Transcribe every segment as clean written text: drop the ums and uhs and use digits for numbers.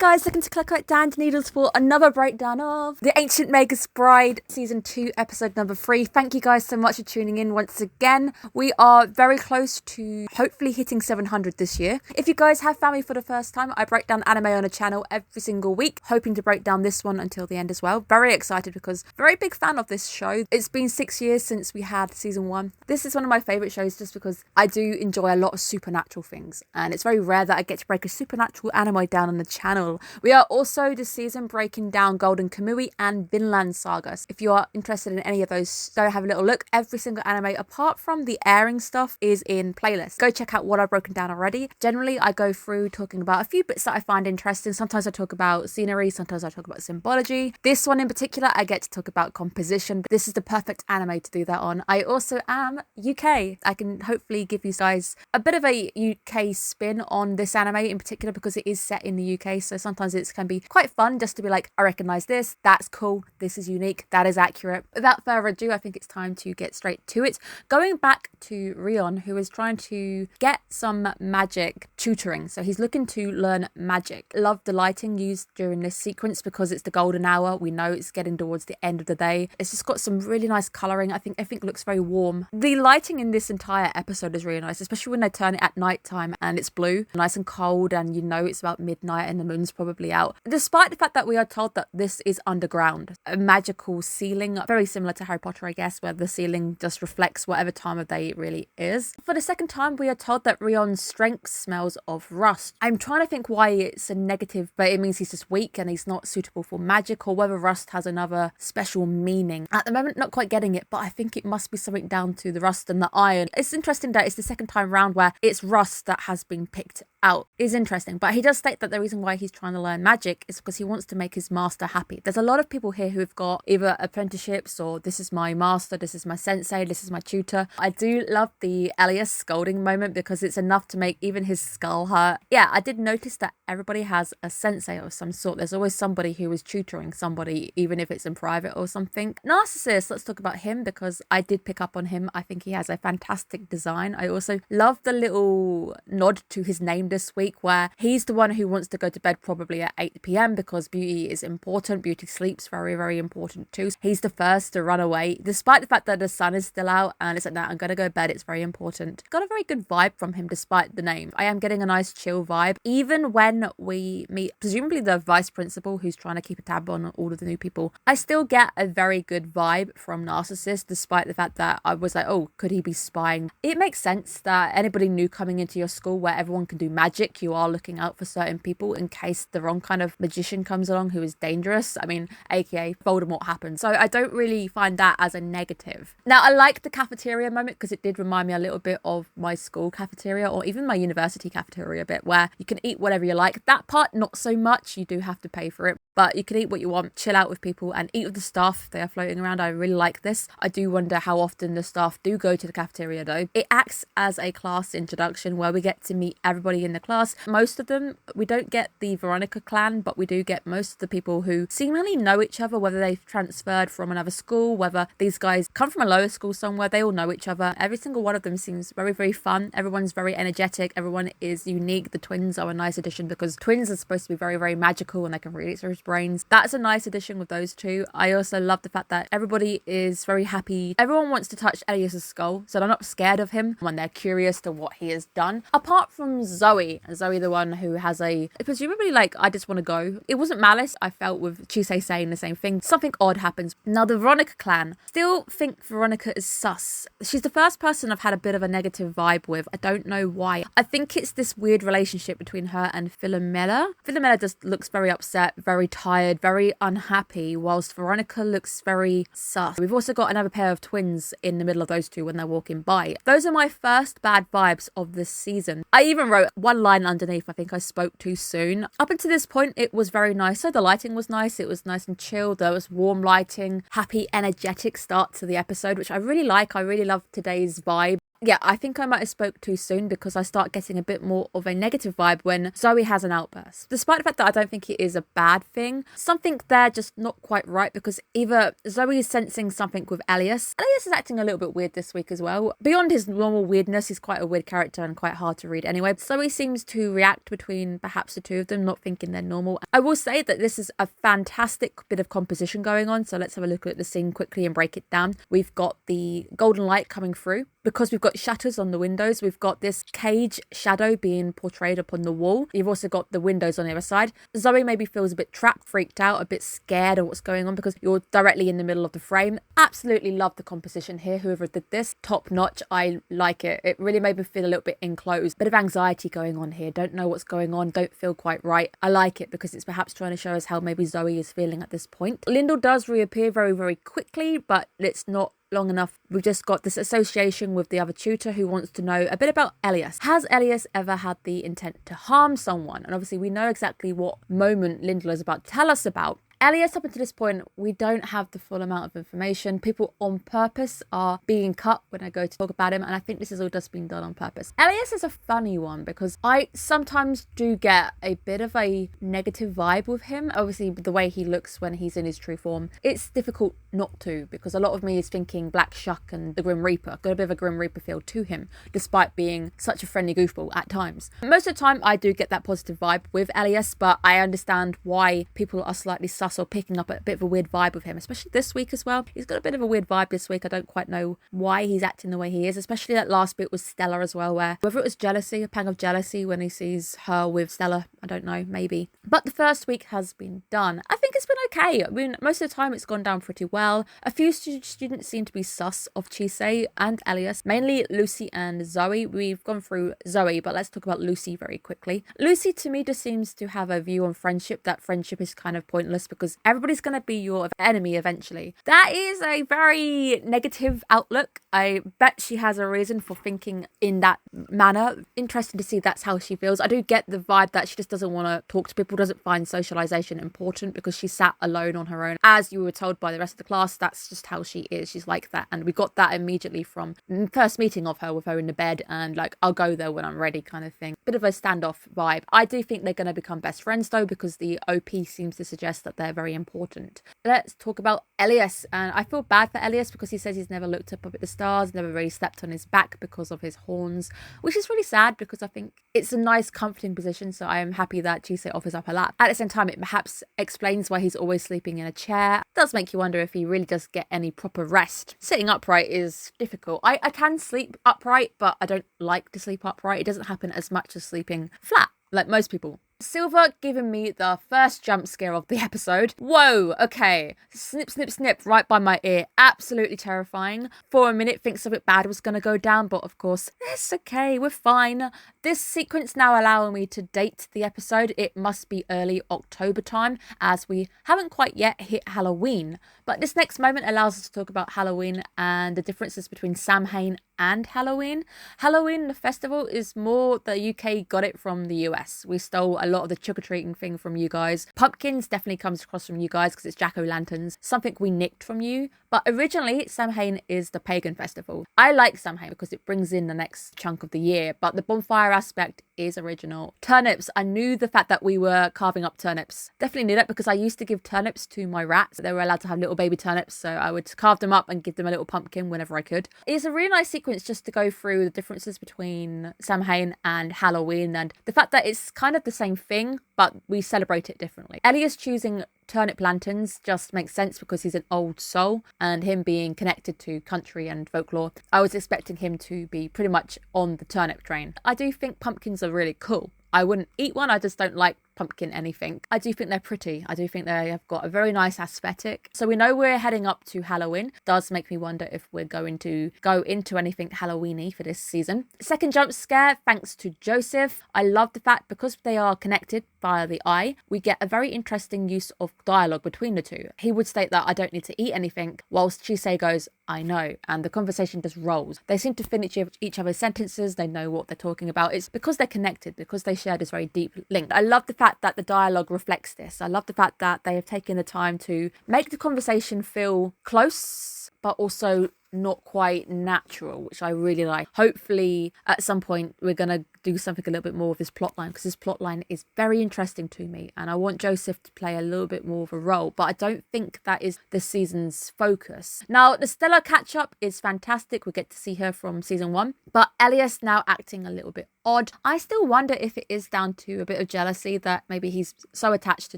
guys, looking to Clockwork down to Noodles for another breakdown of The Ancient Magus Bride, Season 2, Episode number 3. Thank you guys so much for tuning in once again. We are very close to hopefully hitting 700 this year. If you guys have found me for the first time, I break down anime on a channel every single week, hoping to break down this one until the end as well. Very excited because very big fan of this show. It's been 6 years since we had Season 1. This is one of my favourite shows just because I do enjoy a lot of supernatural things, and it's very rare that I get to break a supernatural anime down on the channel. We are also this season breaking down Golden Kamui and Vinland Sagas. If you are interested in any of those, go have a little look. Every single anime apart from the airing stuff is in playlists. Go check out what I've broken down already. Generally, I go through talking about a few bits that I find interesting. Sometimes I talk about scenery, sometimes I talk about symbology. This one in particular, I get to talk about composition. This is the perfect anime to do that on. I also am UK. I can hopefully give you guys a bit of a UK spin on this anime in particular because it is set in the UK, so sometimes it can be quite fun just to be like, I recognise this, that's cool, this is unique, that is accurate. Without further ado, I think it's time to get straight to it. Going back to Rion, who is trying to get some magic tutoring, so he's looking to learn magic. Love the lighting used during this sequence because it's the golden hour. We know it's getting towards the end of the day. It's just got some really nice colouring. I think everything looks very warm. The lighting in this entire episode is really nice, especially when they turn it at night time and it's blue, nice and cold, and you know it's about midnight and the moon's probably out. Despite the fact that we are told that this is underground, a magical ceiling, very similar to Harry Potter, I guess, where the ceiling just reflects whatever time of day it really is. For the second time, we are told that Rion's strength smells of rust. I'm trying to think why it's a negative, but it means he's just weak and he's not suitable for magic, or whether rust has another special meaning. At the moment, not quite getting it, but I think it must be something down to the rust and the iron. It's interesting that it's the second time round where it's rust that has been picked out. Is interesting, but he does state that the reason why he's trying to learn magic is because he wants to make his master happy. There's a lot of people here who've got either apprenticeships or this is my master, this is my sensei, this is my tutor. I do love the Elias scolding moment because it's enough to make even his skull hurt. Yeah, I did notice that everybody has a sensei of some sort. There's always somebody who is tutoring somebody, even if it's in private or something. Narcissus, let's talk about him because I did pick up on him. I think he has a fantastic design. I also love the little nod to his name this week where he's the one who wants to go to bed probably at 8 p.m. because beauty is important. Beauty sleep's very, very important too. He's the first to run away despite the fact that the sun is still out, and it's like, nah, I'm gonna go to bed, it's very important. Got a very good vibe from him despite the name. I am getting a nice chill vibe even when we meet presumably the vice principal who's trying to keep a tab on all of the new people. I still get a very good vibe from Narcissus despite the fact that I was like, oh, could he be spying? It makes sense that anybody new coming into your school where everyone can do magic, you are looking out for certain people in case the wrong kind of magician comes along who is dangerous. I mean, aka Voldemort happens. So I don't really find that as a negative. Now, I like the cafeteria moment because it did remind me a little bit of my school cafeteria or even my university cafeteria bit where you can eat whatever you like. That part, not so much. You do have to pay for it. But you can eat what you want, chill out with people and eat with the staff. They are floating around. I really like this. I do wonder how often the staff do go to the cafeteria though. It acts as a class introduction where we get to meet everybody in the class. Most of them, we don't get the Veronica clan, but we do get most of the people who seemingly know each other, whether they've transferred from another school, whether these guys come from a lower school somewhere, they all know each other. Every single one of them seems very, very fun. Everyone's very energetic. Everyone is unique. The twins are a nice addition because twins are supposed to be very, very magical and they can read each other's brains. That's a nice addition with those two. I also love the fact that everybody is very happy. Everyone wants to touch Elias's skull, so they're not scared of him when they're curious to what he has done. Apart from Zoe, the one who has a presumably like, I just want to go. It wasn't malice. I felt with Chise saying the same thing. Something odd happens. Now the Veronica clan, still think Veronica is sus. She's the first person I've had a bit of a negative vibe with. I don't know why. I think it's this weird relationship between her and Philomela. Philomela just looks very upset, very tired, very unhappy, whilst Veronica looks very sus. We've also got another pair of twins in the middle of those two when they're walking by. Those are my first bad vibes of this season. I even wrote one line underneath, I think I spoke too soon. Up until this point, it was very nice. So the lighting was nice. It was nice and chill. There was warm lighting, happy, energetic start to the episode, which I really like. I really love today's vibe. Yeah, I think I might have spoke too soon because I start getting a bit more of a negative vibe when Zoe has an outburst. Despite the fact that I don't think it is a bad thing, something there just not quite right, because either Zoe is sensing something with Elias. Elias is acting a little bit weird this week as well. Beyond his normal weirdness, he's quite a weird character and quite hard to read anyway. Zoe seems to react between perhaps the two of them, not thinking they're normal. I will say that this is a fantastic bit of composition going on, so let's have a look at the scene quickly and break it down. We've got the golden light coming through. Because we've got shutters on the windows, we've got this cage shadow being portrayed upon the wall. You've also got the windows on the other side. Zoe maybe feels a bit trapped, freaked out, a bit scared of what's going on because you're directly in the middle of the frame. Absolutely love the composition here. Whoever did this, top notch. I like it. It really made me feel a little bit enclosed. Bit of anxiety going on here. Don't know what's going on. Don't feel quite right. I like it because it's perhaps trying to show us how maybe Zoe is feeling at this point. Lyndall does reappear very, very quickly, but it's not long enough. We've just got this association with the other tutor who wants to know a bit about Elias. Has Elias ever had the intent to harm someone? And obviously we know exactly what moment Lyndall is about to tell us about. Elias, up until this point, we don't have the full amount of information. People on purpose are being cut when I go to talk about him, and I think this is all just being done on purpose. Elias is a funny one because I sometimes do get a bit of a negative vibe with him. Obviously, the way he looks when he's in his true form, it's difficult not to, because a lot of me is thinking Black Shuck and the Grim Reaper. Got a bit of a Grim Reaper feel to him, despite being such a friendly goofball at times. Most of the time, I do get that positive vibe with Elias, but I understand why people are slightly sus or picking up a bit of a weird vibe with him, especially this week as well. He's got a bit of a weird vibe this week. I don't quite know why he's acting the way he is, especially that last bit with Stella as well, where whether it was jealousy, a pang of jealousy when he sees her with Stella, I don't know, maybe. But the first week has been done. I think it's been okay. I mean, most of the time it's gone down pretty well. A few students seem to be sus of Chise and Elias, mainly Lucy and Zoe. We've gone through Zoe, but let's talk about Lucy very quickly. Lucy, to me, just seems to have a view on friendship that friendship is kind of pointless because everybody's going to be your enemy eventually. That is a very negative outlook. I bet she has a reason for thinking in that manner. Interesting to see that's how she feels. I do get the vibe that she just doesn't want to talk to people, doesn't find socialization important because she sat alone on her own. As you were told by the rest of the class, that's just how she is. She's like that. And we got that immediately from the first meeting of her with her in the bed and like, I'll go there when I'm ready kind of thing. Bit of a standoff vibe. I do think they're going to become best friends though, because the OP seems to suggest that they're very important. Let's talk about Elias, and I feel bad for Elias because he says he's never looked up at the stars, never really slept on his back because of his horns, which is really sad because I think it's a nice comforting position, so I am happy that Chise offers up her lap. At the same time, it perhaps explains why he's always sleeping in a chair. It does make you wonder if he really does get any proper rest. Sitting upright is difficult. I can sleep upright, but I don't like to sleep upright. It doesn't happen as much as sleeping flat, like most people. Silver giving me the first jump scare of the episode. Whoa, okay. Snip, snip, snip right by my ear. Absolutely terrifying. For a minute, think something bad was going to go down, but of course, it's okay, we're fine. This sequence now allowing me to date the episode. It must be early October time, as we haven't quite yet hit Halloween. But this next moment allows us to talk about Halloween and the differences between Samhain and Halloween. Halloween, the festival, is more the UK got it from the US. We stole a lot of the trick-or-treating thing from you guys. Pumpkins definitely comes across from you guys because it's jack-o'-lanterns, something we nicked from you. But originally, Samhain is the pagan festival. I like Samhain because it brings in the next chunk of the year, but the bonfire aspect is original. Turnips, I knew the fact that we were carving up turnips. Definitely knew that because I used to give turnips to my rats. They were allowed to have little baby turnips, so I would carve them up and give them a little pumpkin whenever I could. It's a really nice sequence just to go through the differences between Samhain and Halloween and the fact that it's kind of the same thing, but we celebrate it differently. Elias choosing turnip lanterns just makes sense because he's an old soul, and him being connected to country and folklore, I was expecting him to be pretty much on the turnip train. I do think pumpkins are really cool. I wouldn't eat one, I just don't like pumpkin anything. I do think they're pretty. I do think they have got a very nice aesthetic. So we know we're heading up to Halloween. Does make me wonder if we're going to go into anything Halloween-y for this season. Second jump scare, thanks to Joseph. I love the fact because they are connected via the eye, we get a very interesting use of dialogue between the two. He would state that I don't need to eat anything, whilst Chise goes, I know, and the conversation just rolls. They seem to finish each other's sentences, they know what they're talking about. It's because they're connected, because they share this very deep link. I love the fact that the dialogue reflects this. I love the fact that they have taken the time to make the conversation feel close, but also not quite natural, which I really like. Hopefully at some point we're gonna do something a little bit more with this plotline, because this plotline is very interesting to me and I want Joseph to play a little bit more of a role, but I don't think that is this season's focus. Now the Stella catch up is fantastic. We get to see her from season 1, but Elias now acting a little bit odd. I still wonder if it is down to a bit of jealousy, that maybe he's so attached to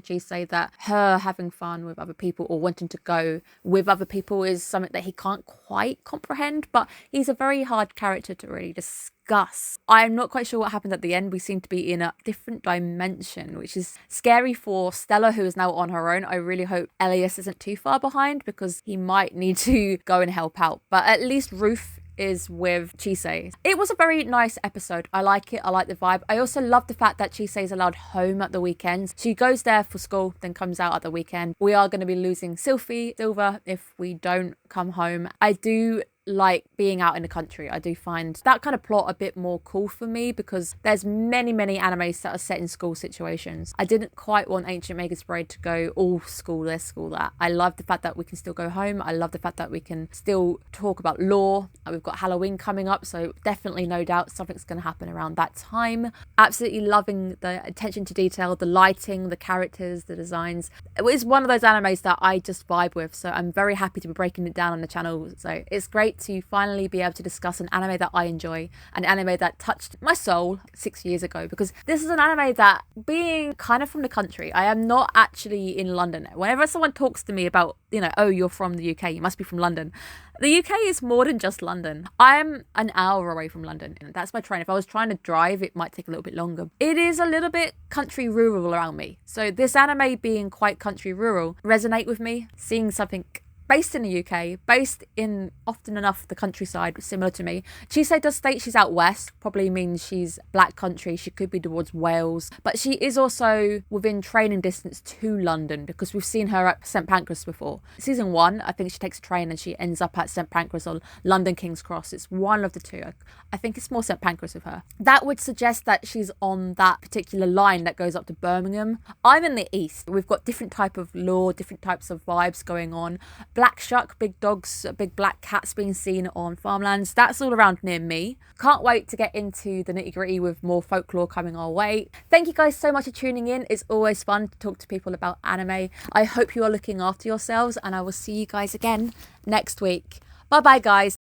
Chise that her having fun with other people or wanting to go with other people is something that he can't quite comprehend, but he's a very hard character to really discuss. I'm not quite sure what happened at the end. We seem to be in a different dimension, which is scary for Stella, who is now on her own. I really hope Elias isn't too far behind, because he might need to go and help out, but at least Ruth is with Chise. It was a very nice episode. I like it. I like the vibe. I also love the fact that Chise is allowed home at the weekends. She goes there for school, then comes out at the weekend. We are going to be losing Silver if we don't come home. I do like being out in the country. I do find that kind of plot a bit more cool for me, because there's many animes that are set in school situations. I didn't quite want Ancient Magus Bride to go all school this, school that. I love the fact that we can still go home. I love the fact that we can still talk about lore. We've got Halloween coming up, so definitely no doubt something's going to happen around that time. Absolutely loving the attention to detail, the lighting, the characters, the designs. It is one of those animes that I just vibe with, so I'm very happy to be breaking it down on the channel. So it's great to finally be able to discuss an anime that I enjoy, an anime that touched my soul 6 years ago, because this is an anime that, being kind of from the country, I am not actually in London. Whenever someone talks to me about, oh, you're from the UK, you must be from London. The UK is more than just London. I am an hour away from London, and that's my train. If I was trying to drive, it might take a little bit longer. It is a little bit country rural around me. So this anime being quite country rural resonate with me. Seeing something based in the UK, based in often enough the countryside, similar to me. Chise does state she's out west, probably means she's black country. She could be towards Wales, but she is also within training distance to London, because we've seen her at St Pancras before. Season 1, I think she takes a train and she ends up at St Pancras or London King's Cross. It's one of the two. I think it's more St Pancras with her. That would suggest that she's on that particular line that goes up to Birmingham. I'm in the east. We've got different type of lore, different types of vibes going on. Black shuck, big dogs, big black cats being seen on farmlands. That's all around near me. Can't wait to get into the nitty gritty with more folklore coming our way. Thank you guys so much for tuning in. It's always fun to talk to people about anime. I hope you are looking after yourselves, and I will see you guys again next week. Bye bye guys.